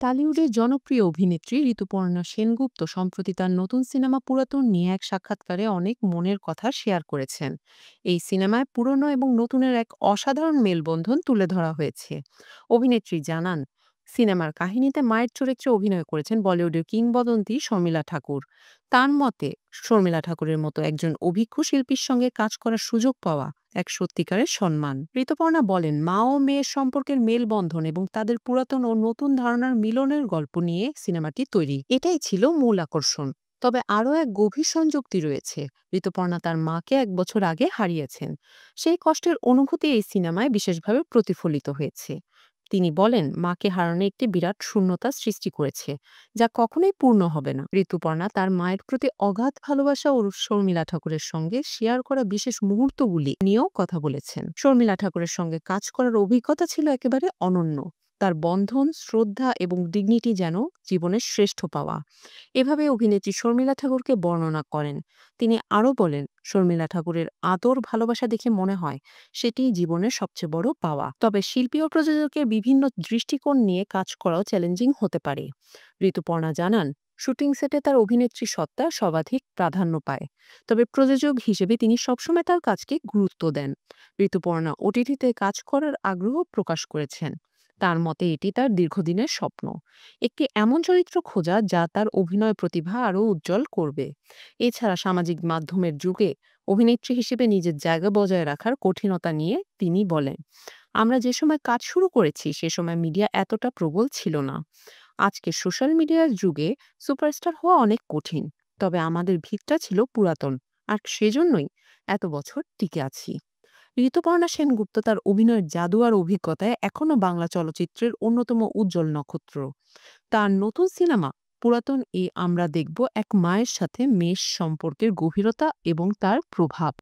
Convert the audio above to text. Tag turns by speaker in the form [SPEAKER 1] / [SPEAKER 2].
[SPEAKER 1] টলিউডের জনপ্রিয় অভিনেত্রী ঋতুপর্ণা সেনগুপ্ত সম্প্রতি তার নতুন সিনেমা পুরাতন নিয়ে এক সাক্ষাৎকারে অনেক মনের কথা শেয়ার করেছেন। এই সিনেমায় পুরনো এবং নতুনের এক অসাধারণ মেলবন্ধন তুলে ধরা হয়েছে। অভিনেত্রী জানান, সিনেমার কাহিনীতে মায়ের চরিত্রে অভিনয় করেছেন বলিউডের কিংবদন্তি শর্মিলা ঠাকুর। তার মতে, শর্মিলা ঠাকুরের মতো একজন অভিজ্ঞ শিল্পীর সঙ্গে কাজ করার সুযোগ পাওয়া এক সত্যিকারের সম্মান। ঋতুপর্ণা বলেন, মা ও মেয়ের সম্পর্কের মেলবন্ধন এবং তাদের পুরাতন ও নতুন ধারণার মিলনের গল্প নিয়ে সিনেমাটি তৈরি, এটাই ছিল মূল আকর্ষণ। তবে আরও এক গভীর সংযুক্তি রয়েছে। ঋতুপর্ণা তার মাকে 1 বছর আগে হারিয়েছেন। সেই কষ্টের অনুভূতি এই সিনেমায় বিশেষভাবে প্রতিফলিত হয়েছে। তিনি বলেন, মাকে হারানো একটি বিরাট শূন্যতা সৃষ্টি করেছে, যা কখনোই পূর্ণ হবে না। ঋতুপর্ণা তার মায়ের প্রতি অগাধ ভালোবাসা ও শর্মিলা ঠাকুরের সঙ্গে শেয়ার করা বিশেষ মুহূর্তগুলি নিয়েও কথা বলেছেন। শর্মিলা ঠাকুরের সঙ্গে কাজ করার অভিজ্ঞতা ছিল একেবারে অনন্য। তার বন্ধন, শ্রদ্ধা এবং ডিগনিটি যেন জীবনের শ্রেষ্ঠ পাওয়া। এভাবে অভিনেত্রী শর্মিলা ঠাকুরকে বর্ণনা করেন। তিনি আরও বলেন, শর্মিলা ঠাকুরের আদর ভালোবাসা দেখে মনে হয় সেটিই জীবনের সবচেয়ে বড় পাওয়া। তবে শিল্পী ও প্রযোজকের বিভিন্ন দৃষ্টিকোণ নিয়ে কাজ করাও চ্যালেঞ্জিং হতে পারে। ঋতুপর্ণা জানান, শুটিং সেটে তার অভিনেত্রী সত্তা সর্বাধিক প্রাধান্য পায়। তবে প্রযোজক হিসেবে তিনি সবসময় তার কাজকে গুরুত্ব দেন। ঋতুপর্ণা ওটিটিতে কাজ করার আগ্রহ প্রকাশ করেছেন। তার মতে এটি তার দীর্ঘদিনের স্বপ্ন, একটি এমন চরিত্র খোঁজা যা তার অভিনয় প্রতিভা আরও উজ্জ্বল করবে। এছাড়া সামাজিক মাধ্যমের যুগে অভিনেত্রী হিসেবে নিজের জায়গা বজায় রাখার কঠিনতা নিয়ে তিনি বলেন, আমরা যে সময় কাজ শুরু করেছি সে সময় মিডিয়া এতটা প্রবল ছিল না। আজকে সোশ্যাল মিডিয়ার যুগে সুপারস্টার হওয়া অনেক কঠিন। তবে আমাদের ভিতটা ছিল পুরাতন, আর সেজন্যই এত বছর টিকে আছি। ঋতুপর্ণা সেনগুপ্ত তার অভিনয়ের জাদু আর অভিজ্ঞতায় এখনো বাংলা চলচ্চিত্রের অন্যতম উজ্জ্বল নক্ষত্র। তার নতুন সিনেমা পুরাতন আমরা দেখব এক মায়ের সাথে মেয়ের সম্পর্কের গভীরতা এবং তার প্রভাব।